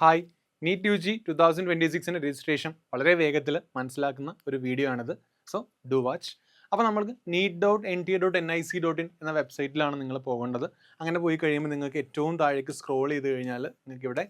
Hi, NEET U G 2026 registration വളരെ വേഗത്തിൽ മനസ്സിലാക്കുന്ന ഒരു വീഡിയോ ആണിത്. So do watch. അപ്പോൾ നമ്മൾക്ക് neet.nta.nic.in എന്ന വെബ്സൈറ്റിലാണ് നിങ്ങൾ പോകേണ്ടത്. അങ്ങനെ പോയി കഴിയുമ്പോൾ നിങ്ങൾക്ക് ഏറ്റവും താഴേക്ക് സ്ക്രോൾ ചെയ്ത് കഴിഞ്ഞാൽ നിങ്ങൾക്ക് ഇവിടെ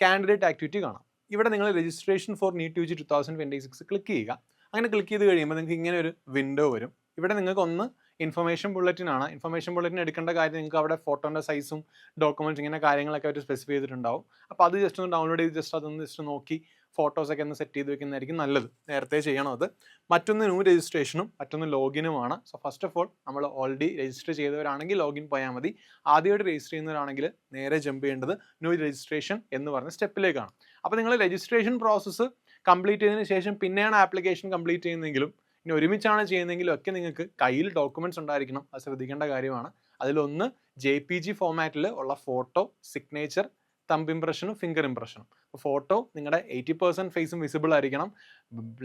കാൻഡിഡേറ്റ് ആക്ടിവിറ്റി കാണാം. ഇവിടെ നിങ്ങൾ registration for NEET U G 2026 click ചെയ്യുക. അങ്ങനെ ക്ലിക്ക് ചെയ്ത് കഴിയുമ്പോൾ നിങ്ങൾക്ക് ഇങ്ങനെ ഒരു വിൻഡോ വരും. ഇവിടെ നിങ്ങൾക്ക് ഒന്ന് ഇൻഫർമേഷൻ ബുള്ളറ്റിൻ ആണ്. ഇൻഫർമേഷൻ ബുള്ളറ്റിൻ എടുക്കേണ്ട കാര്യം നിങ്ങൾക്ക് അവിടെ ഫോട്ടോൻ്റെ സൈസും ഡോക്യുമെൻറ്റ്സ് ഇങ്ങനെ കാര്യങ്ങളൊക്കെ അവർ സ്പെസിഫൈ ചെയ്തിട്ടുണ്ടാവും. അപ്പോൾ അത് ജസ്റ്റ് ഒന്ന് ഡൗൺലോഡ് ചെയ്ത് അതൊന്ന് ജസ്റ്റ് നോക്കി ഫോട്ടോസൊക്കെ ഒന്ന് സെറ്റ് ചെയ്ത് വെക്കുന്നതായിരിക്കും നല്ലത്. നേരത്തെ ചെയ്യണം അത്. മറ്റൊന്ന് ന്യൂ രജിസ്ട്രേഷനും മറ്റൊന്ന് ലോഗിനുമാണ്. സോ ഫസ്റ്റ് ഓഫ് ഓൾ നമ്മൾ ഓൾറെഡി രജിസ്റ്റർ ചെയ്തവരാണെങ്കിൽ ലോഗിൻ പോയാൽ മതി. ആദ്യമായിട്ട് രജിസ്റ്റർ ചെയ്യുന്നവരാണെങ്കിൽ നേരെ ജമ്പ് ചെയ്യേണ്ടത് ന്യൂ രജിസ്ട്രേഷൻ എന്ന് പറഞ്ഞ സ്റ്റെപ്പിലേക്കാണ്. അപ്പോൾ നിങ്ങൾ രജിസ്ട്രേഷൻ പ്രോസസ്സ് കംപ്ലീറ്റ് ചെയ്തതിന് ശേഷം പിന്നെയാണ് ആപ്ലിക്കേഷൻ കംപ്ലീറ്റ് ചെയ്യുന്നതെങ്കിലും ഇനി ഒരുമിച്ചാണ് ചെയ്യുന്നതെങ്കിലും ഒക്കെ നിങ്ങൾക്ക് കയ്യിൽ ഡോക്യുമെൻറ്റ്സ് ഉണ്ടായിരിക്കണം. അത് ശ്രദ്ധിക്കേണ്ട കാര്യമാണ്. അതിലൊന്ന് JPG ഫോമാറ്റിൽ ഉള്ള ഫോട്ടോ, സിഗ്നേച്ചർ, തമ്പ് ഇംപ്രഷനും ഫിംഗർ ഇംപ്രഷനും. അപ്പോൾ ഫോട്ടോ നിങ്ങളുടെ 80% ഫേസും വിസിബിൾ ആയിരിക്കണം,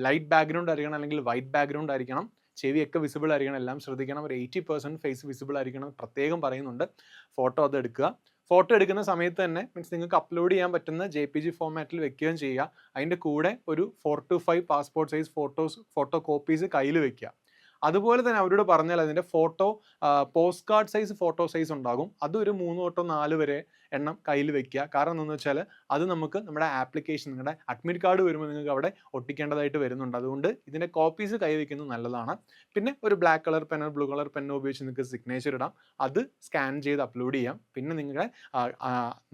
ലൈറ്റ് ബാക്ക്ഗ്രൗണ്ട് ആയിരിക്കണം അല്ലെങ്കിൽ വൈറ്റ് ബാക്ക്ഗ്രൗണ്ട് ആയിരിക്കണം, ചെവിയൊക്കെ വിസിബിൾ ആയിരിക്കണം. എല്ലാം ശ്രദ്ധിക്കണം. ഒരു 80% ഫേസ് വിസിബിൾ ആയിരിക്കണം പ്രത്യേകം പറയുന്നുണ്ട്. ഫോട്ടോ അത് എടുക്കുക. ഫോട്ടോ എടുക്കുന്ന സമയത്ത് തന്നെ മീൻസ് നിങ്ങൾക്ക് അപ്ലോഡ് ചെയ്യാൻ പറ്റുന്ന JPG ഫോമാറ്റിൽ വെക്കുകയും ചെയ്യുക. അതിൻ്റെ കൂടെ ഒരു 4 to 5 passport size photo copies കയ്യിൽ വെക്കുക. അതുപോലെ തന്നെ അവരോട് പറഞ്ഞാൽ അതിൻ്റെ post card size photo size ഉണ്ടാകും. അതൊരു 3 തൊട്ട് 4 വരെ എണ്ണം കയ്യിൽ വെക്കുക. കാരണം എന്താണെന്ന് വെച്ചാൽ അത് നമുക്ക് നമ്മുടെ ആപ്ലിക്കേഷൻ, നിങ്ങളുടെ അഡ്മിറ്റ് കാർഡ് വരുമ്പോൾ നിങ്ങൾക്ക് അവിടെ ഒട്ടിക്കേണ്ടതായിട്ട് വരുന്നുണ്ട്. അതുകൊണ്ട് ഇതിൻ്റെ കോപ്പീസ് കൈ വയ്ക്കുന്നത് നല്ലതാണ്. പിന്നെ ഒരു ബ്ലാക്ക് കളർ പെന്നോ ബ്ലൂ കളർ പെന്നോ ഉപയോഗിച്ച് നിങ്ങൾക്ക് സിഗ്നേച്ചർ ഇടാം. അത് സ്കാൻ ചെയ്ത് അപ്ലോഡ് ചെയ്യാം. പിന്നെ നിങ്ങളുടെ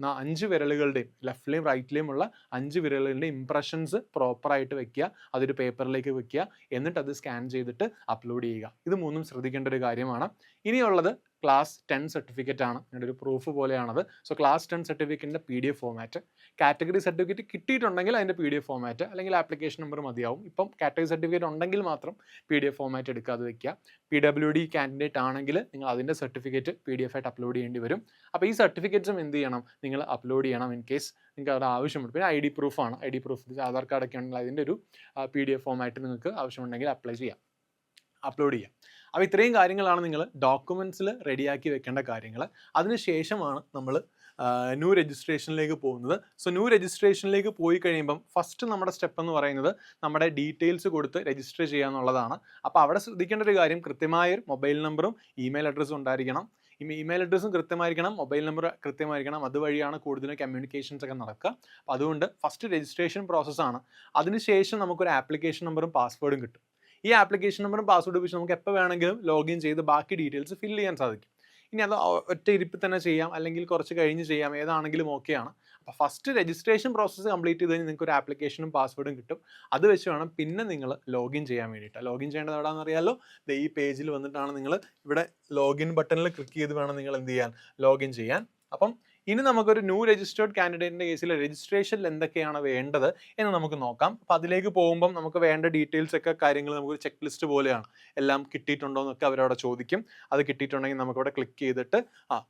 5 വിരലുകളുടെയും ലെഫ്റ്റിലെയും റൈറ്റിലെയും ഉള്ള 5 വിരലുകളുടെയും ഇംപ്രഷൻസ് പ്രോപ്പറായിട്ട് വെക്കുക. അതൊരു പേപ്പറിലേക്ക് വെക്കുക. എന്നിട്ട് അത് സ്കാൻ ചെയ്തിട്ട് അപ്ലോഡ് ചെയ്യുക. ഇത് മൂന്നും ശ്രദ്ധിക്കേണ്ട ഒരു കാര്യമാണ്. ഇനിയുള്ളത് ക്ലാസ് 10 സർട്ടിഫിക്കറ്റ് ആണ്. ഇതിൻ്റെ ഒരു പ്രൂഫ് പോലെയാണത്. സോ ക്ലാസ് 10 സർട്ടിഫിക്കറ്റിൻ്റെ PDF ഫോമാറ്റ്, കാറ്റഗറി സർട്ടിഫിക്കറ്റ് കിട്ടിയിട്ടുണ്ടെങ്കിൽ അതിൻ്റെ PDF ഫോമാറ്റ് അല്ലെങ്കിൽ ആപ്ലിക്കേഷൻ നമ്പർ മതിയാവും. ഇപ്പം കാറ്റഗറി സർട്ടിഫിക്കറ്റ് ഉണ്ടെങ്കിൽ മാത്രം PDF ഫോമാറ്റ് എടുക്കാതെ വയ്ക്കുക. PWD കാൻഡിഡേറ്റ് ആണെങ്കിൽ നിങ്ങൾ അതിൻ്റെ സർട്ടിഫിക്കറ്റ് PDF ആയിട്ട് അപ്ലോഡ് ചെയ്യേണ്ടി വരും. അപ്പോൾ ഈ സർട്ടിഫിക്കറ്റ്സും എന്ത് ചെയ്യണം, നിങ്ങൾ അപ്ലോഡ് ചെയ്യണം ഇൻ കേസ് നിങ്ങൾക്ക് അത് ആവശ്യമുണ്ട്. പിന്നെ ID പ്രൂഫാണ്. ID പ്രൂഫ് ആധാർ കാർഡൊക്കെ ഉണ്ടെങ്കിൽ അതിൻ്റെ ഒരു PDF ഫോമാറ്റ് നിങ്ങൾക്ക് ആവശ്യമുണ്ടെങ്കിൽ അപ്ലൈ ചെയ്യാം, അപ്ലോഡ് ചെയ്യാം. അപ്പോൾ ഇത്രയും കാര്യങ്ങളാണ് നിങ്ങൾ ഡോക്യുമെൻറ്റ്സിൽ റെഡിയാക്കി വെക്കേണ്ട കാര്യങ്ങൾ. അതിനുശേഷമാണ് നമ്മൾ ന്യൂ രജിസ്ട്രേഷനിലേക്ക് പോകുന്നത്. സോ ന്യൂ രജിസ്ട്രേഷനിലേക്ക് പോയി കഴിയുമ്പം ഫസ്റ്റ് നമ്മുടെ സ്റ്റെപ്പ് എന്ന് പറയുന്നത് നമ്മുടെ ഡീറ്റെയിൽസ് കൊടുത്ത് രജിസ്റ്റർ ചെയ്യുക എന്നുള്ളതാണ്. അപ്പോൾ അവിടെ ശ്രദ്ധിക്കേണ്ട ഒരു കാര്യം, കൃത്യമായൊരു മൊബൈൽ നമ്പറും ഇമെയിൽ അഡ്രസ്സും ഉണ്ടായിരിക്കണം. ഇമെയിൽ അഡ്രസ്സും കൃത്യമായിരിക്കണം, മൊബൈൽ നമ്പർ കൃത്യമായിരിക്കണം. അതുവഴിയാണ് കൂടുതലും കമ്മ്യൂണിക്കേഷൻസ് ഒക്കെ നടക്കുക. അപ്പോൾ അതുകൊണ്ട് ഫസ്റ്റ് രജിസ്ട്രേഷൻ പ്രോസസ്സാണ്. അതിനുശേഷം നമുക്കൊരു ആപ്ലിക്കേഷൻ നമ്പറും പാസ്വേഡും കിട്ടും. ഈ ആപ്ലിക്കേഷൻ നമ്പറും പാസ്വേഡ് ഉപയോഗിച്ച് നമുക്ക് എപ്പോൾ വേണമെങ്കിലും ലോഗിൻ ചെയ്ത് ബാക്കി ഡീറ്റെയിൽസ് ഫില്ല് ചെയ്യാൻ സാധിക്കും. ഇനി അത് ഒറ്റ ഇരിപ്പിൽ തന്നെ ചെയ്യാം, അല്ലെങ്കിൽ കുറച്ച് കഴിഞ്ഞ് ചെയ്യാം, ഏതാണെങ്കിലും ഓക്കെയാണ്. അപ്പോൾ ഫസ്റ്റ് രജിസ്ട്രേഷൻ പ്രോസസ്സ് കംപ്ലീറ്റ് ചെയ്ത് കഴിഞ്ഞാൽ നിങ്ങൾക്ക് ഒരു ആപ്ലിക്കേഷനും പാസ്വേഡും കിട്ടും. അത് വെച്ച് വേണം പിന്നെ നിങ്ങൾ ലോഗിൻ ചെയ്യാൻ വേണ്ടിയിട്ട്. ലോഗിൻ ചെയ്യേണ്ടത് എവിടെയാണെന്ന് അറിയാമല്ലോ. ഈ പേജിൽ വന്നിട്ടാണ് നിങ്ങൾ ഇവിടെ ലോഗിൻ ബട്ടണിൽ ക്ലിക്ക് ചെയ്ത് വേണം നിങ്ങൾ എന്ത് ചെയ്യാൻ, ലോഗിൻ ചെയ്യാൻ. അപ്പം ഇനി നമുക്കൊരു ന്യൂ രജിസ്റ്റേർഡ് കാൻഡിഡേറ്റിൻ്റെ കേസിൽ രജിസ്ട്രേഷനിൽ എന്തൊക്കെയാണ് വേണ്ടത് എന്ന് നമുക്ക് നോക്കാം. അപ്പോൾ അതിലേക്ക് പോകുമ്പം നമുക്ക് വേണ്ട ഡീറ്റെയിൽസ് ഒക്കെ കാര്യങ്ങൾ നമുക്കൊരു ചെക്ക് ലിസ്റ്റ് പോലെയാണ്. എല്ലാം കിട്ടിയിട്ടുണ്ടോ എന്നൊക്കെ അവരവിടെ ചോദിക്കും. അത് കിട്ടിയിട്ടുണ്ടെങ്കിൽ നമുക്കവിടെ ക്ലിക്ക് ചെയ്തിട്ട്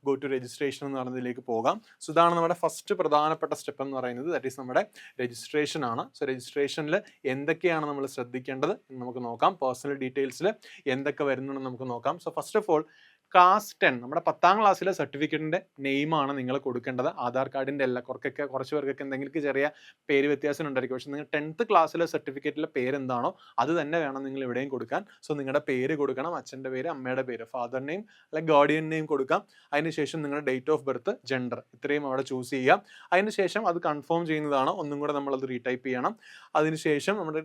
ഗോ ടു രജിസ്ട്രേഷൻ എന്ന് പറയുന്നതിലേക്ക് പോകാം. സോ ഇതാണ് നമ്മുടെ ഫസ്റ്റ് പ്രധാനപ്പെട്ട സ്റ്റെപ്പ് എന്ന് പറയുന്നത്. ദാറ്റ് ഈസ് നമ്മുടെ രജിസ്ട്രേഷൻ ആണ്. സോ രജിസ്ട്രേഷനിൽ എന്തൊക്കെയാണ് നമ്മൾ ശ്രദ്ധിക്കേണ്ടത് എന്ന് നമുക്ക് നോക്കാം. പേഴ്സണൽ ഡീറ്റെയിൽസിൽ എന്തൊക്കെ വരുന്നുണ്ടെന്ന് നമുക്ക് നോക്കാം. So first of all class 10 നമ്മുടെ 10ാം ക്ലാസ്സിലെ സർട്ടിഫിക്കറ്റിൻ്റെ നെയിമാണ് നിങ്ങൾ കൊടുക്കേണ്ടത്. ആധാർ കാർഡിൻ്റെ അല്ല. കുറച്ച് പേർക്കൊക്കെ എന്തെങ്കിലും ചെറിയ പേര് വ്യത്യാസം ഉണ്ടായിരിക്കും. പക്ഷേ നിങ്ങൾ 10th ക്ലാസ്സിലെ സർട്ടിഫിക്കറ്റിലെ പേരെന്താണോ അത് തന്നെ വേണം നിങ്ങൾ ഇവിടെയും കൊടുക്കാൻ. സോ നിങ്ങളുടെ പേര് കൊടുക്കണം, അച്ഛൻ്റെ പേര്, അമ്മയുടെ പേര്, ഫാദർ നെയിം അല്ലെങ്കിൽ ഗാർഡിയൻ നെയിം കൊടുക്കാം. അതിനുശേഷം നിങ്ങളുടെ ഡേറ്റ് ഓഫ് ബർത്ത്, ജെൻഡർ ഇത്രയും അവിടെ ചൂസ് ചെയ്യാം. അതിനുശേഷം അത് കൺഫേം ചെയ്യുന്നതാണ്. ഒന്നും കൂടെ നമ്മളത് റീടൈപ്പ് ചെയ്യണം. അതിനുശേഷം നമ്മുടെ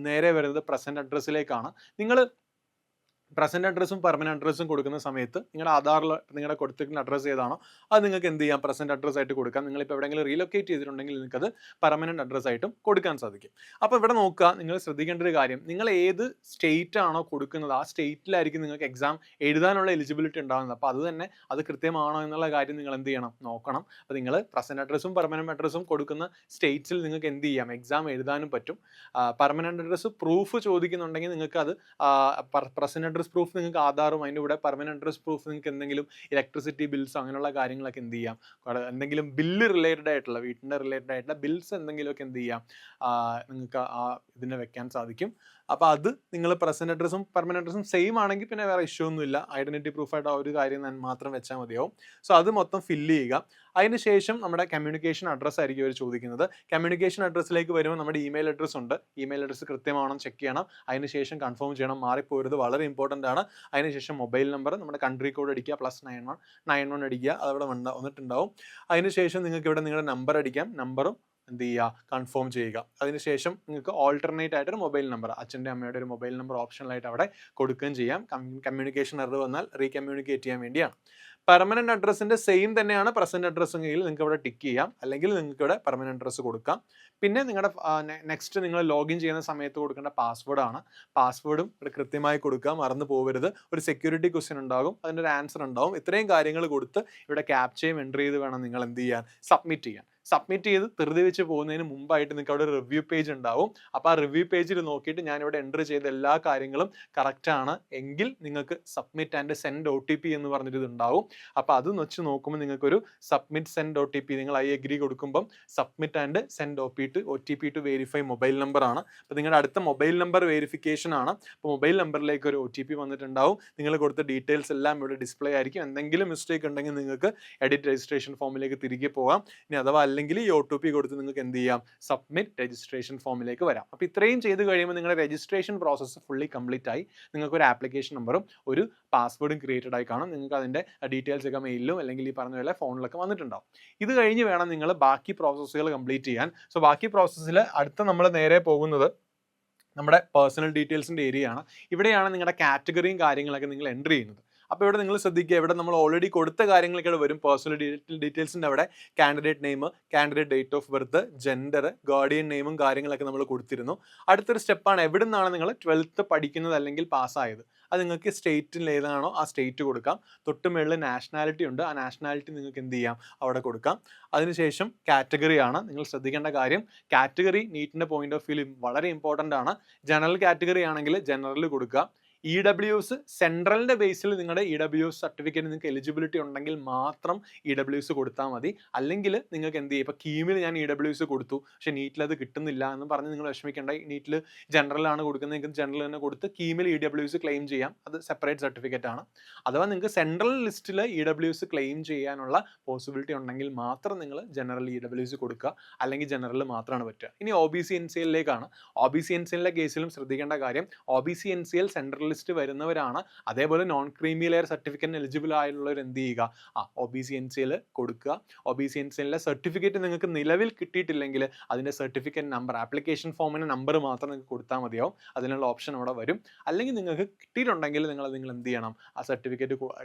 നേരെ വരുന്നത് പ്രസൻറ്റ് അഡ്രസ്സിലേക്കാണ്. നിങ്ങൾ പ്രസൻറ്റ് അഡ്രസ്സും പെർമനൻറ്റ് അഡ്രസ്സും കൊടുക്കുന്ന സമയത്ത് നിങ്ങളുടെ ആധാറിൽ നിങ്ങളുടെ കൊടുത്തിരിക്കുന്ന അഡ്രസ്സ് ഏതാണോ അത് നിങ്ങൾക്ക് എന്ത് ചെയ്യാം, പ്രസൻറ്റ് അഡ്രസ്സ് ആയിട്ട് കൊടുക്കാം. നിങ്ങളിപ്പോൾ എവിടെയെങ്കിലും റീലൊക്കേറ്റ് ചെയ്തിട്ടുണ്ടെങ്കിൽ നിങ്ങൾക്കത് പെർമനൻറ്റ് അഡ്രസ്സ് ആയിട്ടും കൊടുക്കാൻ സാധിക്കും. അപ്പോൾ ഇവിടെ നോക്കുക, നിങ്ങൾ ശ്രദ്ധിക്കേണ്ട ഒരു കാര്യം, നിങ്ങൾ ഏത് സ്റ്റേറ്റ് ആണോ കൊടുക്കുന്നത് ആ സ്റ്റേറ്റിലായിരിക്കും നിങ്ങൾക്ക് എക്സാം എഴുതാനുള്ള എലിജിബിലിറ്റി ഉണ്ടാകുന്നത്. അപ്പോൾ അത് തന്നെ അത് കൃത്യമാണോ എന്നുള്ള കാര്യം നിങ്ങൾ എന്ത് ചെയ്യണം, നോക്കണം. അപ്പോൾ നിങ്ങൾ പ്രസൻറ്റ് അഡ്രസ്സും പെർമനൻറ്റ് അഡ്രസ്സും കൊടുക്കുന്ന സ്റ്റേറ്റ്സിൽ നിങ്ങൾക്ക് എന്ത് ചെയ്യാം, എക്സാം എഴുതാനും പറ്റും. പെർമനൻറ്റ് അഡ്രസ്സ് പ്രൂഫ് ചോദിക്കുന്നുണ്ടെങ്കിൽ നിങ്ങൾക്ക് അത് പ്രസൻറ്റ് അഡ്രസ് പ്രൂഫ് നിങ്ങൾക്ക് ആധാറും അതിൻ്റെ കൂടെ പെർമനൻറ്റ് അഡ്രസ് പ്രൂഫ് നിങ്ങൾക്ക് എന്തെങ്കിലും ഇലക്ട്രിസിറ്റി ബിൽസ് അങ്ങനെയുള്ള കാര്യങ്ങളൊക്കെ എന്ത് ചെയ്യാം, എന്തെങ്കിലും ബില്ല് റിലേറ്റഡ് ആയിട്ടുള്ള വീട്ടിൻ്റെ റിലേറ്റഡ് ആയിട്ടുള്ള ബിൽസ് എന്തെങ്കിലുമൊക്കെ എന്ത് ചെയ്യാം നിങ്ങൾക്ക് ഇതിനെ വെക്കാൻ സാധിക്കും. അപ്പോൾ അത് നിങ്ങൾ പ്രസൻറ്റ് അഡ്രസ്സും പെർമനൻറ്റ് അഡ്രസ്സും സെയിം ആണെങ്കിൽ പിന്നെ വേറെ ഇഷ്യൂ ഒന്നുമില്ല. ഐഡൻറ്റിറ്റി പ്രൂഫായിട്ട് ആ ഒരു കാര്യം മാത്രം വെച്ചാൽ മതിയാവും. സോ അത് മൊത്തം ഫില്ല് ചെയ്യുക. അതിനുശേഷം നമ്മുടെ കമ്മ്യൂണിക്കേഷൻ അഡ്രസ്സ് ആയിരിക്കും അവർ ചോദിക്കുന്നത്. കമ്മ്യൂണിക്കേഷൻ അഡ്രസ്സിലേക്ക് വരുമ്പോൾ നമ്മുടെ ഇമെയിൽ അഡ്രസ്സ് ഉണ്ട്. ഇമെയിൽ അഡ്രസ്സ് കൃത്യമാണോ ചെക്ക് ചെയ്യണം. അതിനുശേഷം കൺഫേം ചെയ്യണം, മാറിപ്പോരുത്, വളരെ ഇമ്പോർട്ടൻ്റ് ആണ്. അതിനുശേഷം മൊബൈൽ നമ്പർ, നമ്മുടെ കൺട്രി കോഡ് അടിക്കുക, +9191 അടിക്കുക, അതവിടെ വന്നിട്ടുണ്ടാവും. അതിനുശേഷം നിങ്ങൾക്ക് ഇവിടെ നിങ്ങളുടെ നമ്പർ അടിക്കാം, നമ്പറും എന്ത് ചെയ്യുക, കൺഫേം ചെയ്യുക. അതിനുശേഷം നിങ്ങൾക്ക് ഓൾട്ടർനേറ്റ് ആയിട്ടൊരു മൊബൈൽ നമ്പർ, അച്ഛൻ്റെ അമ്മയുടെ ഒരു മൊബൈൽ നമ്പർ ഓപ്ഷണലായിട്ട് അവിടെ കൊടുക്കുകയും ചെയ്യാം. കമ്മ്യൂണിക്കേഷൻ എറർ വന്നാൽ റീകമ്മ്യൂണിക്കേറ്റ് ചെയ്യാൻ വേണ്ടിയാണ്. പെർമനന്റ് അഡ്രസ്സിൻ്റെ സെയിം തന്നെയാണ് പ്രസന്റ് അഡ്രസ്സ് എങ്കിൽ നിങ്ങൾക്ക് ഇവിടെ ടിക്ക് ചെയ്യാം, അല്ലെങ്കിൽ നിങ്ങൾക്ക് ഇവിടെ പെർമനന്റ് അഡ്രസ്സ് കൊടുക്കാം. പിന്നെ നിങ്ങളുടെ നെക്സ്റ്റ് നിങ്ങൾ ലോഗിൻ ചെയ്യുന്ന സമയത്ത് കൊടുക്കേണ്ട പാസ്വേഡാണ്. പാസ്വേഡും ഇവിടെ കൃത്യമായി കൊടുക്കുക, മറന്നു പോകരുത്. ഒരു സെക്യൂരിറ്റി ക്വസ്റ്റ്യൻ ഉണ്ടാകും, അതിൻ്റെ ഒരു ആൻസർ ഉണ്ടാകും. ഇത്രയും കാര്യങ്ങൾ കൊടുത്ത് ഇവിടെ ക്യാപ്ചയും എൻ്റർ ചെയ്ത് വേണം നിങ്ങൾ എന്ത് ചെയ്യാൻ, സബ്മിറ്റ് ചെയ്യാൻ. സബ്മിറ്റ് ചെയ്ത് ധൃതി വെച്ച് പോകുന്നതിന് മുമ്പായിട്ട് നിങ്ങൾക്ക് അവിടെ ഒരു റിവ്യൂ പേജ് ഉണ്ടാവും. അപ്പോൾ ആ റിവ്യൂ പേജിൽ നോക്കിയിട്ട് ഞാനിവിടെ എൻ്റർ ചെയ്ത എല്ലാ കാര്യങ്ങളും കറക്റ്റ് ആണ് എങ്കിൽ നിങ്ങൾക്ക് സബ്മിറ്റ് ആൻഡ് സെൻഡ് OTP എന്ന് പറഞ്ഞിട്ട് ഇതുണ്ടാവും. അപ്പോൾ അത് വെച്ച് നോക്കുമ്പോൾ നിങ്ങൾക്കൊരു സബ്മിറ്റ് സെൻഡ് OTP, നിങ്ങൾ ഐ അഗ്രി കൊടുക്കുമ്പം submit and send OTP to verify mobile number ആണ്. അപ്പോൾ നിങ്ങളുടെ അടുത്ത മൊബൈൽ നമ്പർ വെരിഫിക്കേഷൻ ആണ്. അപ്പോൾ മൊബൈൽ നമ്പറിലേക്ക് ഒരു OTP വന്നിട്ടുണ്ടാവും. നിങ്ങൾ കൊടുത്ത ഡീറ്റെയിൽസ് എല്ലാം ഇവിടെ ഡിസ്പ്ലേ ആയിരിക്കും. എന്തെങ്കിലും മിസ്റ്റേക്ക് ഉണ്ടെങ്കിൽ നിങ്ങൾക്ക് എഡിറ്റ് രജിസ്ട്രേഷൻ ഫോമിലേക്ക് തിരികെ പോകാം. ഇനി അഥവാ അല്ലെങ്കിൽ ഈ OTP കൊടുത്ത് നിങ്ങൾക്ക് എന്ത് ചെയ്യാം, സബ്മിറ്റ് രജിസ്ട്രേഷൻ ഫോമിലേക്ക് വരാം. അപ്പോൾ ഇത്രയും ചെയ്ത് കഴിയുമ്പോൾ നിങ്ങളുടെ രജിസ്ട്രേഷൻ പ്രോസസ്സ് ഫുള്ളി കംപ്ലീറ്റ് ആയി. നിങ്ങൾക്ക് ഒരു ആപ്ലിക്കേഷൻ നമ്പറും ഒരു പാസ്വേഡും ക്രിയേറ്റഡ് ആയി കാണും. നിങ്ങൾക്ക് അതിൻ്റെ ഡീറ്റെയിൽസ് ഒക്കെ മെയിലിലും അല്ലെങ്കിൽ ഈ പറഞ്ഞ പോലെ ഫോണിലൊക്കെ വന്നിട്ടുണ്ടാവും. ഇത് കഴിഞ്ഞ് വേണം നിങ്ങൾ ബാക്കി പ്രോസസ്സുകൾ കംപ്ലീറ്റ് ചെയ്യാൻ. സോ ബാക്കി പ്രോസസ്സിൽ അടുത്ത നമ്മൾ നേരെ പോകുന്നത് നമ്മുടെ പേഴ്സണൽ ഡീറ്റെയിൽസിൻ്റെ ഏരിയ ആണ്. ഇവിടെയാണ് നിങ്ങളുടെ കാറ്റഗറിയും കാര്യങ്ങളൊക്കെ നിങ്ങൾ എൻ്റർ ചെയ്യുന്നത്. അപ്പോൾ ഇവിടെ നിങ്ങൾ ശ്രദ്ധിക്കുക, ഇവിടെ നമ്മൾ ഓൾറെഡി കൊടുത്ത കാര്യങ്ങളൊക്കെ ഇവിടെ വരും. പേഴ്സണൽ ഡീറ്റെയിൽസിൻ്റെ അവിടെ candidate name, candidate date of birth, gender, guardian നെയിമും കാര്യങ്ങളൊക്കെ നമ്മൾ കൊടുത്തിരുന്നു. അടുത്തൊരു സ്റ്റെപ്പാണ് എവിടെ നിന്നാണ് നിങ്ങൾ 12th പഠിക്കുന്നത് അല്ലെങ്കിൽ പാസ്സായത്. അത് നിങ്ങൾക്ക് സ്റ്റേറ്റിൽ ഏതാണോ ആ സ്റ്റേറ്റ് കൊടുക്കാം. തൊട്ട് മുകളിൽ നാഷണാലിറ്റി ഉണ്ട്, ആ നാഷണാലിറ്റി നിങ്ങൾക്ക് എന്ത് ചെയ്യാം, അവിടെ കൊടുക്കാം. അതിനുശേഷം കാറ്റഗറിയാണ് നിങ്ങൾ ശ്രദ്ധിക്കേണ്ട കാര്യം. കാറ്റഗറി നീറ്റിൻ്റെ പോയിന്റ് ഓഫ് വ്യൂ വളരെ ഇമ്പോർട്ടൻ്റ് ആണ്. ജനറൽ കാറ്റഗറി ആണെങ്കിൽ ജനറൽ കൊടുക്കുക. EWS സെൻട്രലിൻ്റെ ബേസിൽ നിങ്ങളുടെ EWS സർട്ടിഫിക്കറ്റ് നിങ്ങൾക്ക് എലിജിബിലിറ്റി ഉണ്ടെങ്കിൽ മാത്രം EWS കൊടുത്താൽ മതി. അല്ലെങ്കിൽ നിങ്ങൾക്ക് എന്ത് ചെയ്യും, ഇപ്പോൾ കീമിൽ ഞാൻ EWS കൊടുത്തു പക്ഷേ നീറ്റിൽ അത് കിട്ടുന്നില്ല എന്ന് പറഞ്ഞ് നിങ്ങൾ വിഷമിക്കേണ്ട. നീറ്റിൽ ജനറലാണ് കൊടുക്കുന്നതെങ്കിൽ ജനറൽ തന്നെ കൊടുത്ത് കീമിൽ EWS ക്ലെയിം ചെയ്യാം. അത് സെപ്പറേറ്റ് സർട്ടിഫിക്കറ്റ് ആണ്. അഥവാ നിങ്ങൾക്ക് സെൻട്രൽ ലിസ്റ്റിൽ EWS ക്ലെയിം ചെയ്യാനുള്ള പോസിബിലിറ്റി ഉണ്ടെങ്കിൽ മാത്രം നിങ്ങൾ ജനറൽ EWS കൊടുക്കുക, അല്ലെങ്കിൽ ജനറൽ മാത്രമാണ് പറ്റുക. ഇനി OBC NCLയിലേക്കാണ്. OBC NCLയുടെ കേസിലും ശ്രദ്ധിക്കേണ്ട കാര്യം, OBC NCL സെൻട്രൽ ലിസ്റ്റ് വരുന്നവരാണ്. അതേപോലെ നോൺ ക്രീമി ലെയർ സർട്ടിഫിക്കറ്റിന് എലിജിബിൾ ആയിട്ടുള്ളവർ എന്ത് ചെയ്യുക, OBC NCL കൊടുക്കുക. OBC NCLയുടെ സർട്ടിഫിക്കറ്റ് നിങ്ങൾക്ക് നിലവിൽ കിട്ടിയിട്ടില്ലെങ്കിൽ അതിൻ്റെ സർട്ടിഫിക്കറ്റ് നമ്പർ, ആപ്ലിക്കേഷൻ ഫോമിൻ്റെ നമ്പർ മാത്രം നിങ്ങൾക്ക് കൊടുത്താൽ മതിയാവും. അതിനുള്ള ഓപ്ഷൻ അവിടെ വരും. അല്ലെങ്കിൽ നിങ്ങൾക്ക് കിട്ടിയിട്ടുണ്ടെങ്കിൽ നിങ്ങൾ എന്ത് ചെയ്യണം, ആ സർട്ടിഫിക്കറ്റ്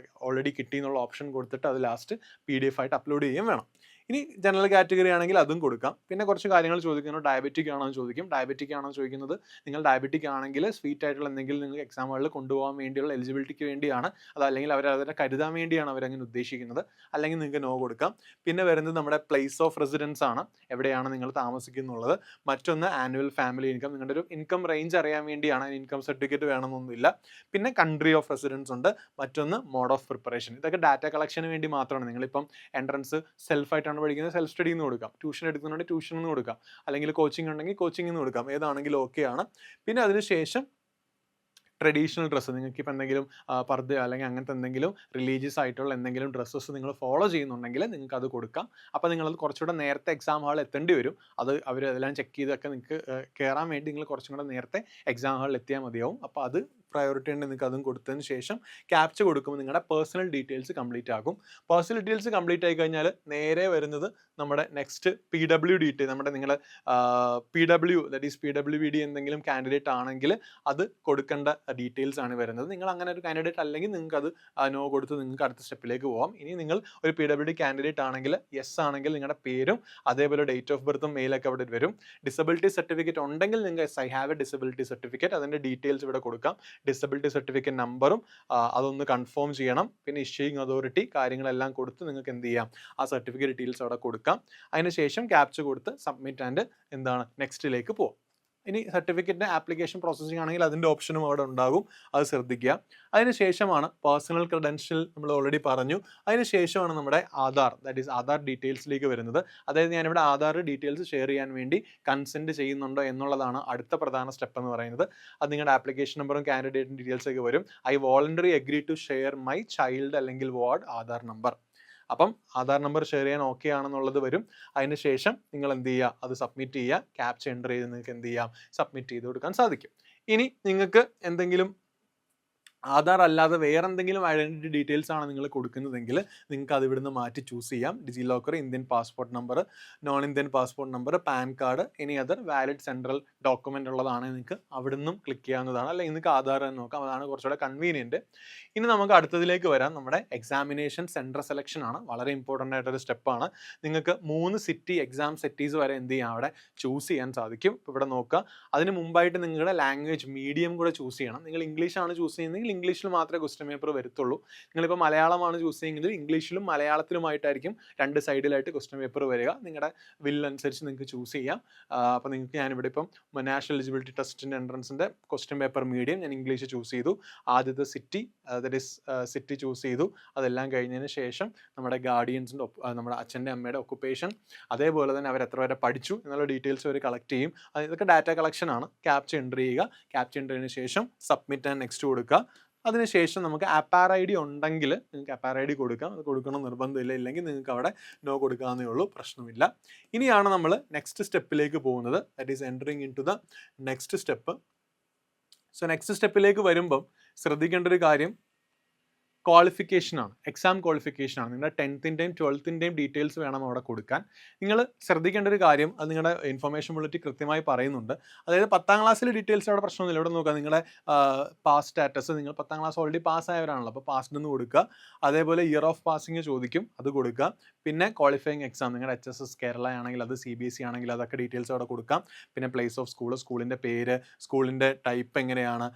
ഓൾറെഡി കിട്ടി എന്നുള്ള ഓപ്ഷൻ കൊടുത്തിട്ട് അത് ലാസ്റ്റ് PDF ആയിട്ട് അപ്ലോഡ് ചെയ്യുകയും വേണം. ഇനി ജനറൽ കാറ്റഗറി ആണെങ്കിൽ അതും കൊടുക്കാം. പിന്നെ കുറച്ച് കാര്യങ്ങൾ ചോദിക്കുന്നു, ഡയബറ്റിക് ആണോ എന്ന് ചോദിക്കും. ഡയബറ്റിക് ആണോ ചോദിക്കുന്നത്, നിങ്ങൾ ഡയബറ്റിക് ആണെങ്കിൽ സ്വീറ്റ് ആയിട്ടുള്ള എന്തെങ്കിലും നിങ്ങൾക്ക് എക്സാമുകളിൽ കൊണ്ടുപോകാൻ വേണ്ടിയുള്ള എലിജിബിലിറ്റിക്ക് വേണ്ടിയാണ്, അതല്ലെങ്കിൽ അവരതിനെ കരുതാൻ വേണ്ടിയാണ് അവരങ്ങനെ ഉദ്ദേശിക്കുന്നത്. അല്ലെങ്കിൽ നിങ്ങൾക്ക് നോ കൊടുക്കാം. പിന്നെ വരുന്നത് നമ്മുടെ പ്ലേസ് ഓഫ് റെസിഡൻസ് ആണ്, എവിടെയാണ് നിങ്ങൾ താമസിക്കുന്നുള്ളത്. മറ്റൊന്ന് ആനുവൽ ഫാമിലി ഇൻകം, നിങ്ങളുടെ ഒരു ഇൻകം റേഞ്ച് അറിയാൻ വേണ്ടിയാണ്. ഇൻകം സർട്ടിഫിക്കറ്റ് വേണമെന്നൊന്നുമില്ല. പിന്നെ കൺട്രി ഓഫ് റെസിഡൻസ് ഉണ്ട്. മറ്റൊന്ന് മോഡ് ഓഫ് പ്രിപ്പറേഷൻ. ഇതൊക്കെ ഡാറ്റ കളക്ഷന് വേണ്ടി മാത്രമാണ്. നിങ്ങളിപ്പം എൻട്രൻസ് സെൽഫായിട്ടാണ് പഠിക്കുന്നത്, സെൽഫ് സ്റ്റഡി എന്ന് കൊടുക്കാം. ട്യൂഷൻ എടുക്കുന്നുണ്ടെങ്കിൽ ട്യൂഷൻ എന്ന് കൊടുക്കാം. അല്ലെങ്കിൽ കോച്ചിങ് ഉണ്ടെങ്കിൽ കോച്ചിങ് എന്ന് കൊടുക്കാം. ഏതാണെങ്കിലും ഓക്കെയാണ്. പിന്നെ അതിനുശേഷം ട്രഡീഷണൽ ഡ്രസ്സ്, നിങ്ങൾക്ക് ഇപ്പോൾ എന്തെങ്കിലും പർദ്ദയോ അല്ലെങ്കിൽ അങ്ങനത്തെ എന്തെങ്കിലും റിലീജിയസ് ആയിട്ടുള്ള എന്തെങ്കിലും ഡ്രസ്സസ് നിങ്ങൾ ഫോളോ ചെയ്യുന്നുണ്ടെങ്കിൽ നിങ്ങൾക്ക് അത് കൊടുക്കാം. അപ്പോൾ നിങ്ങളത് കുറച്ചുകൂടെ നേരത്തെ എക്സാം ഹാളിൽ എത്തേണ്ടി വരും. അത് അവർ അതെല്ലാം ചെക്ക് ചെയ്തൊക്കെ നിങ്ങൾക്ക് കയറാൻ വേണ്ടി നിങ്ങൾ കുറച്ചും കൂടെ നേരത്തെ എക്സാം ഹാളിൽ എത്തിയാൽ മതിയാവും. അപ്പോൾ അത് പ്രയോറിറ്റി ഉണ്ട്. നിങ്ങൾക്ക് അതും കൊടുത്തതിന് ശേഷം ക്യാപ്ച കൊടുക്കുമ്പോൾ നിങ്ങളുടെ പേഴ്സണൽ ഡീറ്റെയിൽസ് കംപ്ലീറ്റ് ആകും. പേഴ്സണൽ ഡീറ്റെയിൽസ് കംപ്ലീറ്റ് ആയി കഴിഞ്ഞാൽ നേരെ വരുന്നത് നമ്മുടെ നെക്സ്റ്റ് PW ഡീറ്റെയിൽ, നമ്മുടെ നിങ്ങൾ PW ദാറ്റ് ഈസ് PWBD എന്തെങ്കിലും കാൻഡിഡേറ്റ് ആണെങ്കിൽ അത് കൊടുക്കേണ്ട ഡീറ്റെയിൽസ് ആണ് വരുന്നത്. നിങ്ങൾ അങ്ങനെ ഒരു കാൻഡിഡേറ്റ് അല്ലെങ്കിൽ നിങ്ങൾക്ക് അത് നോ കൊടുത്ത് നിങ്ങൾക്ക് അടുത്ത സ്റ്റെപ്പിലേക്ക് പോകാം. ഇനി നിങ്ങൾ ഒരു PWD കാൻഡിഡേറ്റ് ആണെങ്കിൽ യെസ് ആണെങ്കിൽ നിങ്ങളുടെ പേരും അതേപോലെ ഡേറ്റ് ഓഫ് ബർത്തും മെയിലൊക്കെ അവിടെ വരും. ഡിസബിലിറ്റി സർട്ടിഫിക്കറ്റ് ഉണ്ടെങ്കിൽ നിങ്ങൾക്ക് I have A disability certificate, അതിൻ്റെ ഡീറ്റെയിൽസ് ഇവിടെ കൊടുക്കാം. ഡിസബിലിറ്റി സർട്ടിഫിക്കറ്റ് നമ്പറും അതൊന്ന് കൺഫേം ചെയ്യണം. പിന്നെ ഇഷ്യൂയിങ് അതോറിറ്റി കാര്യങ്ങളെല്ലാം കൊടുത്ത് നിങ്ങൾക്ക് എന്ത് ചെയ്യാം, ആ സർട്ടിഫിക്കറ്റ് ഡീറ്റെയിൽസ് അവിടെ കൊടുക്കാം. അതിനുശേഷം ക്യാപ്ച കൊടുത്ത് സബ്മിറ്റ് ആൻഡ് നെക്സ്റ്റിലേക്ക് പോകാം. ഇനി സർട്ടിഫിക്കറ്റിൻ്റെ ആപ്ലിക്കേഷൻ പ്രോസസ്സിംഗ് ആണെങ്കിൽ അതിൻ്റെ ഓപ്ഷനും അവിടെ ഉണ്ടാകും, അത് ശ്രദ്ധിക്കുക. അതിനുശേഷമാണ് പേഴ്സണൽ ക്രെഡൻഷ്യൽ, നമ്മൾ ഓൾറെഡി പറഞ്ഞു. അതിനുശേഷമാണ് നമ്മുടെ ആധാർ, ദാറ്റ് ഈസ് ആധാർ ഡീറ്റെയിൽസിലേക്ക് വരുന്നത്. അതായത് ഞാനിവിടെ ആധാർ ഡീറ്റെയിൽസ് ഷെയർ ചെയ്യാൻ വേണ്ടി കൺസെൻറ്റ് ചെയ്യുന്നുണ്ടോ എന്നുള്ളതാണ് അടുത്ത പ്രധാന സ്റ്റെപ്പ് എന്ന് പറയുന്നത്. അത് നിങ്ങളുടെ ആപ്ലിക്കേഷൻ നമ്പറും കാൻഡിഡേറ്റ് ഡീറ്റെയിൽസൊക്കെ വരും. I voluntary agree to share my child അല്ലെങ്കിൽ വാർഡ് ആധാർ നമ്പർ. അപ്പം ആധാർ നമ്പർ ഷെയർ ചെയ്യാൻ ഓക്കെ ആണെന്നുള്ളത് വരും. അതിന് ശേഷം നിങ്ങൾ എന്ത് ചെയ്യുക, അത് സബ്മിറ്റ് ചെയ്യുക. ക്യാപ്ച എൻ്റർ ചെയ്ത് നിങ്ങൾക്ക് എന്ത് ചെയ്യാം, സബ്മിറ്റ് ചെയ്ത് കൊടുക്കാൻ സാധിക്കും. ഇനി നിങ്ങൾക്ക് എന്തെങ്കിലും ആധാർ അല്ലാതെ വേറെ എന്തെങ്കിലും ഐഡൻറ്റിറ്റി ഡീറ്റെയിൽസ് ആണ് നിങ്ങൾ കൊടുക്കുന്നതെങ്കിൽ നിങ്ങൾക്ക് അത് ഇവിടുന്ന് മാറ്റി ചൂസ് ചെയ്യാം. DigiLocker, Indian passport number, non Indian passport number, PAN card, any other valid central document ഉള്ളതാണെങ്കിൽ നിങ്ങൾക്ക് അവിടുന്ന് ക്ലിക്ക് ചെയ്യാവുന്നതാണ്. അല്ലെങ്കിൽ നിങ്ങൾക്ക് ആധാർ തന്നെ നോക്കാം, അതാണ് കുറച്ചുകൂടെ കൺവീനിയൻറ്റ്. ഇനി നമുക്ക് അടുത്തതിലേക്ക് വരാം. നമ്മുടെ എക്സാമിനേഷൻ സെൻറ്റർ സെലക്ഷൻ ആണ്. വളരെ ഇമ്പോർട്ടൻ്റ് ആയിട്ടൊരു സ്റ്റെപ്പാണ്. നിങ്ങൾക്ക് 3 സിറ്റി എക്സാം സെറ്റീസ് വരെ എന്ത് ചെയ്യാം, അവിടെ ചൂസ് ചെയ്യാൻ സാധിക്കും. ഇവിടെ നോക്കുക, അതിന് മുമ്പായിട്ട് നിങ്ങളുടെ ലാംഗ്വേജ് മീഡിയം കൂടെ ചൂസ് ചെയ്യണം. നിങ്ങൾ ഇംഗ്ലീഷാണ് ചൂസ് ചെയ്യുന്നതെങ്കിൽ ഇംഗ്ലീഷിൽ മാത്രമേ ക്വസ്റ്റ്യൻ പേപ്പർ വരത്തുള്ളൂ. നിങ്ങളിപ്പോൾ മലയാളമാണ് ചൂസ് ചെയ്യുന്നതെങ്കിൽ ഇംഗ്ലീഷിലും മലയാളത്തിലുമായിട്ടായിരിക്കും 2 സൈഡിലായിട്ട് ക്വസ്റ്റ്യൻ പേപ്പർ വരിക. നിങ്ങളുടെ വില്ലനുസരിച്ച് നിങ്ങൾക്ക് ചൂസ് ചെയ്യാം. അപ്പോൾ നിങ്ങൾക്ക് ഞാനിവിടെ ഇപ്പം നാഷണൽ എലിജിബിലിറ്റി ടെസ്റ്റിൻ്റെ എൻട്രൻസിൻ്റെ ക്വസ്റ്റ്യൻ പേപ്പർ മീഡിയം ഞാൻ ഇംഗ്ലീഷ് ചൂസ് ചെയ്തു. ആദ്യത്തെ city, that is city choose ചെയ്തു. അതെല്ലാം കഴിഞ്ഞതിന് ശേഷം നമ്മുടെ ഗാർഡിയൻസിൻ്റെ നമ്മുടെ അച്ഛൻ്റെ അമ്മയുടെ ഒക്കുപ്പേഷൻ, അതേപോലെ തന്നെ അവർ എത്ര വരെ പഠിച്ചു എന്നുള്ള ഡീറ്റെയിൽസ് അവർ കളക്ട് ചെയ്യും. ഇതൊക്കെ ഡാറ്റ കളക്ഷനാണ്. ക്യാപ്ച എൻ്റർ ചെയ്യുക. ക്യാപ്ച എൻ്റർ ചെയ്തതിന് ശേഷം സബ്മിറ്റ് ആൻഡ് നെക്സ്റ്റ് കൊടുക്കുക. അതിനുശേഷം നമുക്ക് അപ്പാർ ഐ ഡി ഉണ്ടെങ്കിൽ നിങ്ങൾക്ക് അപ്പാർ ഐ ഡി കൊടുക്കാം. അത് കൊടുക്കണം നിർബന്ധമില്ല. ഇല്ലെങ്കിൽ നിങ്ങൾക്ക് അവിടെ നോ കൊടുക്കാവുന്നേ ഉള്ളൂ, പ്രശ്നമില്ല. ഇനിയാണ് നമ്മൾ നെക്സ്റ്റ് സ്റ്റെപ്പിലേക്ക് പോകുന്നത്. That is entering into the next step. So next സ്റ്റെപ്പിലേക്ക് വരുമ്പം ശ്രദ്ധിക്കേണ്ട ഒരു കാര്യം ക്വാളിഫിക്കേഷനാണ്, എക്സാം ക്വാളിഫിക്കേഷനാണ്. നിങ്ങളുടെ 10th-ൻ്റെയും 12th-ൻ്റെയും ഡീറ്റെയിൽസ് വേണം അവിടെ കൊടുക്കാൻ. നിങ്ങൾ ശ്രദ്ധിക്കേണ്ട ഒരു കാര്യം, അത് നിങ്ങളുടെ ഇൻഫർമേഷൻ ബുള്ളറ്റിൽ കൃത്യമായി പറയുന്നുണ്ട്. അതായത് 10ാം ക്ലാസ്സിലെ ഡീറ്റെയിൽസ് അവിടെ പ്രശ്നമൊന്നുമില്ല. ഇവിടെ നോക്കുക, നിങ്ങളുടെ പാസ് സ്റ്റാറ്റസ്, നിങ്ങൾ 10ാം ക്ലാസ് ഓൾറെഡി പാസ്സായവരാണല്ലോ, അപ്പോൾ പാസ്ഡ് എന്ന് കൊടുക്കുക. അതേപോലെ ഇയർ ഓഫ് പാസിങ് ചോദിക്കും, അത് കൊടുക്കുക. പിന്നെ ക്വാളിഫയിങ് എക്സാം, നിങ്ങളുടെ HSS കേരള ആണെങ്കിൽ അത്, CBSE ആണെങ്കിൽ അതൊക്കെ ഡീറ്റെയിൽസ് അവിടെ കൊടുക്കാം. പിന്നെ പ്ലേസ് ഓഫ് സ്കൂൾ, സ്കൂളിൻ്റെ പേര്, സ്കൂളിൻ്റെ ടൈപ്പ് എങ്ങനെയാണ്,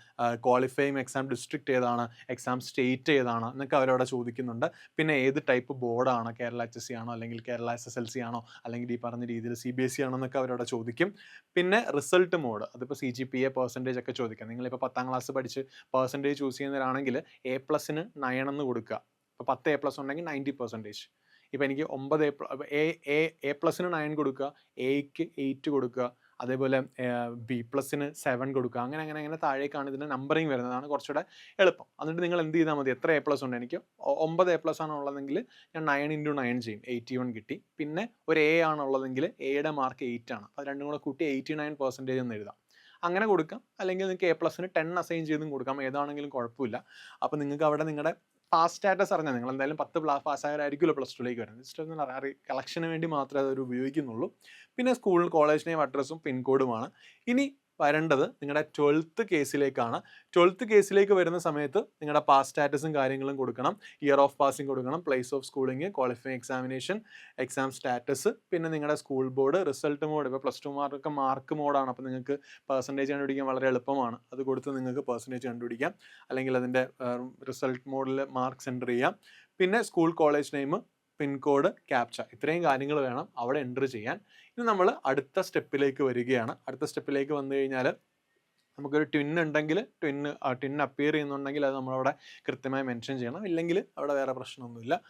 ക്വാളിഫയിങ് എക്സാം ഡിസ്ട്രിക്റ്റ് ഏതാണ്, എക്സാം സ്റ്റേറ്റ് ഏതാണ് എന്നൊക്കെ അവരവിടെ ചോദിക്കുന്നുണ്ട്. പിന്നെ ഏത് ടൈപ്പ് ബോർഡാണ്, കേരള HSC ആണോ അല്ലെങ്കിൽ കേരള SSLC ആണോ അല്ലെങ്കിൽ ഈ പറഞ്ഞ രീതിയിൽ CBSE ആണോ എന്നൊക്കെ അവരവിടെ ചോദിക്കും. പിന്നെ റിസൾട്ട് മോഡ്, അതിപ്പോൾ CGPA പെർസെൻറ്റേജ് ഒക്കെ ചോദിക്കാം. നിങ്ങളിപ്പോൾ 10ാം ക്ലാസ് പഠിച്ച് പെർസെൻറ്റേജ് ചൂസ് ചെയ്യുന്നവരാണെങ്കിൽ A+ന് 9 എന്ന് കൊടുക്കുക. ഇപ്പോൾ 10 A+ ഉണ്ടെങ്കിൽ 90%. ഇപ്പോൾ എനിക്ക് 9 A+ന് 9 കൊടുക്കുക, Aക്ക് 8 കൊടുക്കുക, അതേപോലെ B+ന് 7 കൊടുക്കുക. അങ്ങനെ താഴേക്കാണ് ഇതിൻ്റെ നമ്പറിങ് വരുന്നതാണ് കുറച്ചുകൂടെ എളുപ്പം. എന്നിട്ട് നിങ്ങൾ എന്ത് ചെയ്താൽ മതി, എത്ര A+ ഉണ്ട്, എനിക്ക് 9 A+ ആണ് ഉള്ളതെങ്കിൽ ഞാൻ 9 × 9 ചെയ്യും, 81 കിട്ടി. പിന്നെ ഒരു A ആണുള്ളതെങ്കിൽ Aയുടെ മാർക്ക് 8 ആണ്. അത് രണ്ടും കൂടെ കൂട്ടി 89% എന്ന് എഴുതാം. അങ്ങനെ കൊടുക്കാം. അല്ലെങ്കിൽ നിങ്ങൾക്ക് A+ന് 10 അസൈൻ ചെയ്തും കൊടുക്കാം. ഏതാണെങ്കിലും കുഴപ്പമില്ല. അപ്പോൾ നിങ്ങൾക്ക് അവിടെ നിങ്ങളുടെ പാസ് സ്റ്റാറ്റസ് അറിഞ്ഞാൽ, നിങ്ങൾ എന്തായാലും 10 പാസ്സായവരായിരിക്കുമല്ലോ +2ലേക്ക് വരുന്നത്. ജസ്റ്റ് ഒന്ന് കളക്ഷന് വേണ്ടി മാത്രമേ അത് ഉപയോഗിക്കുന്നുള്ളൂ. പിന്നെ സ്കൂൾ, കോളേജ് നെയിം, അഡ്രസ്സും പിൻകോഡുമാണ്. ഇനി വരേണ്ടത് നിങ്ങളുടെ 12th കേസിലേക്കാണ്. 12th കേസിലേക്ക് വരുന്ന സമയത്ത് നിങ്ങളുടെ പാസ് സ്റ്റാറ്റസും കാര്യങ്ങളും കൊടുക്കണം, ഇയർ ഓഫ് പാസിംഗ് കൊടുക്കണം, place of schooling, qualifying examination, exam status, പിന്നെ നിങ്ങളുടെ സ്കൂൾ ബോർഡ്, റിസൾട്ട് മോഡ്. ഇപ്പോൾ +2 മാർക്ക് മോഡാണ്, അപ്പോൾ നിങ്ങൾക്ക് പെർസെൻറ്റേജ് കണ്ടുപിടിക്കാൻ വളരെ എളുപ്പമാണ്. അത് കൊടുത്ത് നിങ്ങൾക്ക് പെർസെൻറ്റേജ് കണ്ടുപിടിക്കാം. അല്ലെങ്കിൽ അതിൻ്റെ റിസൾട്ട് മോഡിൽ മാർക്സ് എൻ്റർ ചെയ്യാം. പിന്നെ school, college name, pincode, captcha, ഇത്രയും കാര്യങ്ങൾ വേണം അവിടെ എൻ്റർ ചെയ്യാൻ. ഇനി നമ്മൾ അടുത്ത സ്റ്റെപ്പിലേക്ക് വരികയാണ്. അടുത്ത സ്റ്റെപ്പിലേക്ക് വന്നു കഴിഞ്ഞാൽ നമുക്കൊരു ട്വിൻ ഉണ്ടെങ്കിൽ ട്വിൻ അപ്പിയർ ചെയ്യുന്നുണ്ടെങ്കിൽ അത് നമ്മളവിടെ കൃത്യമായി മെൻഷൻ ചെയ്യണം. ഇല്ലെങ്കിൽ അവിടെ വേറെ പ്രശ്നമൊന്നുമില്ല.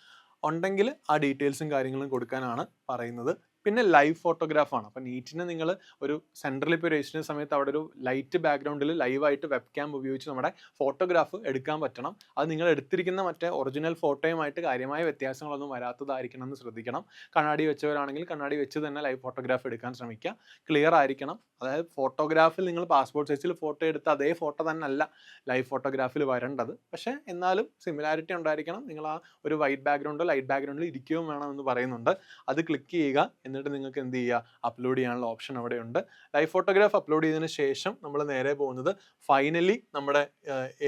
ഉണ്ടെങ്കിൽ ആ ഡീറ്റെയിൽസും കാര്യങ്ങളും കൊടുക്കാനാണ് പറയുന്നത്. പിന്നെ ലൈവ് ഫോട്ടോഗ്രാഫാണ്. അപ്പോൾ നീറ്റിന് നിങ്ങൾ ഒരു സെൻട്രൽ ഇപ്പോൾ രജിസ്റ്റർ ചെയ്യുന്ന സമയത്ത് അവിടെ ഒരു ലൈറ്റ് ബാക്ക്ഗ്രൗണ്ടിൽ ലൈവായിട്ട് വെബ് ക്യാം ഉപയോഗിച്ച് നമ്മുടെ ഫോട്ടോഗ്രാഫ് എടുക്കാൻ പറ്റണം. അത് നിങ്ങൾ എടുത്തിരിക്കുന്ന മറ്റേ ഒറിജിനൽ ഫോട്ടോയുമായിട്ട് കാര്യമായ വ്യത്യാസങ്ങളൊന്നും വരാത്തതായിരിക്കണം എന്ന് ശ്രദ്ധിക്കണം. കണ്ണാടി വെച്ചവരാണെങ്കിൽ കണ്ണാടി വെച്ച് തന്നെ ലൈവ് ഫോട്ടോഗ്രാഫ് എടുക്കാൻ ശ്രമിക്കുക. ക്ലിയർ ആയിരിക്കണം. അതായത് ഫോട്ടോഗ്രാഫിൽ നിങ്ങൾ പാസ്പോർട്ട് സൈസിൽ ഫോട്ടോ എടുത്ത അതേ ഫോട്ടോ തന്നെ അല്ല ലൈവ് ഫോട്ടോഗ്രാഫിൽ വരേണ്ടത്. പക്ഷേ എന്നാലും സിമിലാരിറ്റി ഉണ്ടായിരിക്കണം. നിങ്ങൾ ആ ഒരു വൈറ്റ് ബാക്ക്ഗ്രൗണ്ടോ ലൈറ്റ് ബാക്ക്ഗ്രൗണ്ടിൽ ഇരിക്കുകയും വേണമെന്ന് പറയുന്നുണ്ട്. അത് ക്ലിക്ക് ചെയ്യുക. എന്നിട്ട് നിങ്ങൾക്ക് എന്ത് ചെയ്യുക, അപ്ലോഡ് ചെയ്യാനുള്ള ഓപ്ഷൻ അവിടെയുണ്ട്. ലൈവ് ഫോട്ടോഗ്രാഫ് അപ്ലോഡ് ചെയ്തതിന് ശേഷം നമ്മൾ നേരെ പോകുന്നത് ഫൈനലി നമ്മുടെ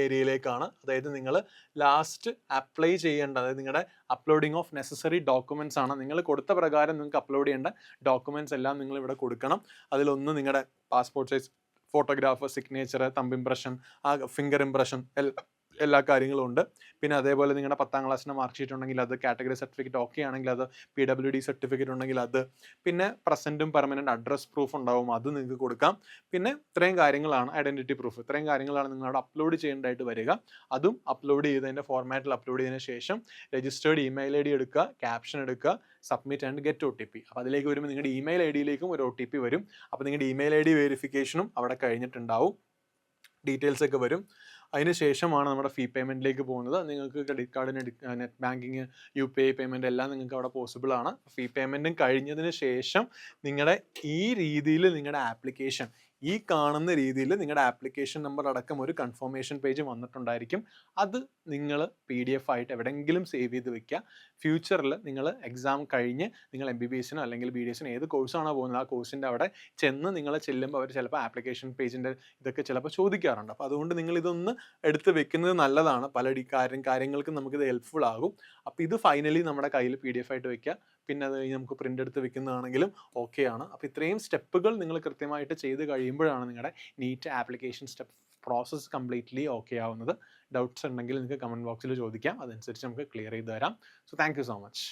ഏരിയയിലേക്കാണ്. അതായത് നിങ്ങൾ ലാസ്റ്റ് അപ്ലൈ ചെയ്യേണ്ട, അതായത് നിങ്ങളുടെ അപ്ലോഡിങ് ഓഫ് നെസസറി ഡോക്യുമെൻറ്റ്സ് ആണ്. നിങ്ങൾ കൊടുത്ത പ്രകാരം നിങ്ങൾക്ക് അപ്ലോഡ് ചെയ്യേണ്ട ഡോക്യുമെൻറ്റ്സ് എല്ലാം നിങ്ങൾ ഇവിടെ കൊടുക്കണം. അതിലൊന്ന് നിങ്ങളുടെ passport size photograph, signature, thumb impression, ആ ഫിംഗർ ഇംപ്രഷൻ, എല്ലാ കാര്യങ്ങളും ഉണ്ട്. പിന്നെ അതേപോലെ നിങ്ങളുടെ 10ാം ക്ലാസ്സിൻ്റെ മാർക്ക് ഷീറ്റ് ഉണ്ടെങ്കിൽ അത്, കാറ്റഗറി സർട്ടിഫിക്കറ്റ് ഓക്കെ ആണെങ്കിൽ അത്, PWD സർട്ടിഫിക്കറ്റ് ഉണ്ടെങ്കിൽ അത്, പിന്നെ പ്രസൻറ്റും പെർമനൻറ്റ് അഡ്രസ് പ്രൂഫ് ഉണ്ടാവും, അത് നിങ്ങൾക്ക് കൊടുക്കാം. പിന്നെ ഇത്രയും കാര്യങ്ങളാണ്, ഐഡൻറ്റിറ്റി പ്രൂഫ്, ഇത്രയും കാര്യങ്ങളാണ് നിങ്ങൾ അവിടെ അപ്ലോഡ് ചെയ്യേണ്ടതായിട്ട് വരിക. അതും അപ്ലോഡ് ചെയ്തതിൻ്റെ ഫോർമാറ്റിൽ അപ്ലോഡ് ചെയ്തതിന് ശേഷം രജിസ്റ്റേർഡ് ഇമെയിൽ ID എടുക്കുക, ക്യാപ്ഷൻ എടുക്കുക, സബ്മിറ്റ് ആൻഡ് ഗെറ്റ് OTP. അപ്പോൾ അതിലേക്ക് വരുമ്പോൾ നിങ്ങളുടെ ഇമെയിൽ IDയിലേക്കും ഒരു OTP വരും. അപ്പോൾ നിങ്ങളുടെ ഇമെയിൽ ID വെരിഫിക്കേഷനും അവിടെ കഴിഞ്ഞിട്ടുണ്ടാവും, ഡീറ്റെയിൽസ് ഒക്കെ വരും. അതിന് ശേഷമാണ് നമ്മുടെ ഫീ പേയ്മെൻറ്റിലേക്ക് പോകുന്നത്. നിങ്ങൾക്ക് ക്രെഡിറ്റ് കാർഡിന് നെറ്റ് ബാങ്കിങ്, UPI പേയ്മെൻറ്റ് എല്ലാം നിങ്ങൾക്ക് അവിടെ പോസിബിൾ ആണ്. ഫീ പേയ്മെൻറ്റും കഴിഞ്ഞതിന് ശേഷം നിങ്ങളുടെ ഈ രീതിയിൽ നിങ്ങളുടെ ആപ്ലിക്കേഷൻ, ഈ കാണുന്ന രീതിയിൽ നിങ്ങളുടെ ആപ്ലിക്കേഷൻ നമ്പർ അടക്കം ഒരു കൺഫർമേഷൻ പേജ് വന്നിട്ടുണ്ടായിരിക്കും. അത് നിങ്ങൾ PDF ആയിട്ട് എവിടെയെങ്കിലും സേവ് ചെയ്ത് വെക്കുക. ഫ്യൂച്ചറിൽ നിങ്ങൾ എക്സാം കഴിഞ്ഞ് നിങ്ങൾ MBBSനോ അല്ലെങ്കിൽ BDSനോ ഏത് കോഴ്സാണോ പോകുന്നത് ആ കോഴ്സിൻ്റെ അവിടെ ചെന്ന് നിങ്ങൾ ചെല്ലുമ്പോൾ അവർ ചിലപ്പോൾ ആപ്ലിക്കേഷൻ പേജിൻ്റെ ഇതൊക്കെ ചിലപ്പോൾ ചോദിക്കാറുണ്ട്. അപ്പോൾ അതുകൊണ്ട് നിങ്ങൾ ഇതൊന്ന് എടുത്ത് വെക്കുന്നത് നല്ലതാണ്. പല കാര്യങ്ങൾക്കും നമുക്കിത് ഹെൽപ്ഫുൾ ആകും. അപ്പോൾ ഇത് ഫൈനലി നമ്മുടെ കയ്യിൽ PDF ആയിട്ട് വെക്കുക. പിന്നെ അത് കഴിഞ്ഞ് നമുക്ക് പ്രിൻ്റ് എടുത്ത് വെക്കുന്നതാണെങ്കിലും ഓക്കെ ആണ്. അപ്പോൾ ഇത്രയും സ്റ്റെപ്പുകൾ നിങ്ങൾ കൃത്യമായിട്ട് ചെയ്ത് കഴിയുമ്പോഴാണ് നിങ്ങളുടെ NEET application step process completely okay ആവുന്നത്. ഡൗട്ട്സ് ഉണ്ടെങ്കിൽ നിങ്ങൾക്ക് കമൻറ്റ് ബോക്സിൽ ചോദിക്കാം. അതനുസരിച്ച് നമുക്ക് ക്ലിയർ ചെയ്ത് തരാം. So thank you so much.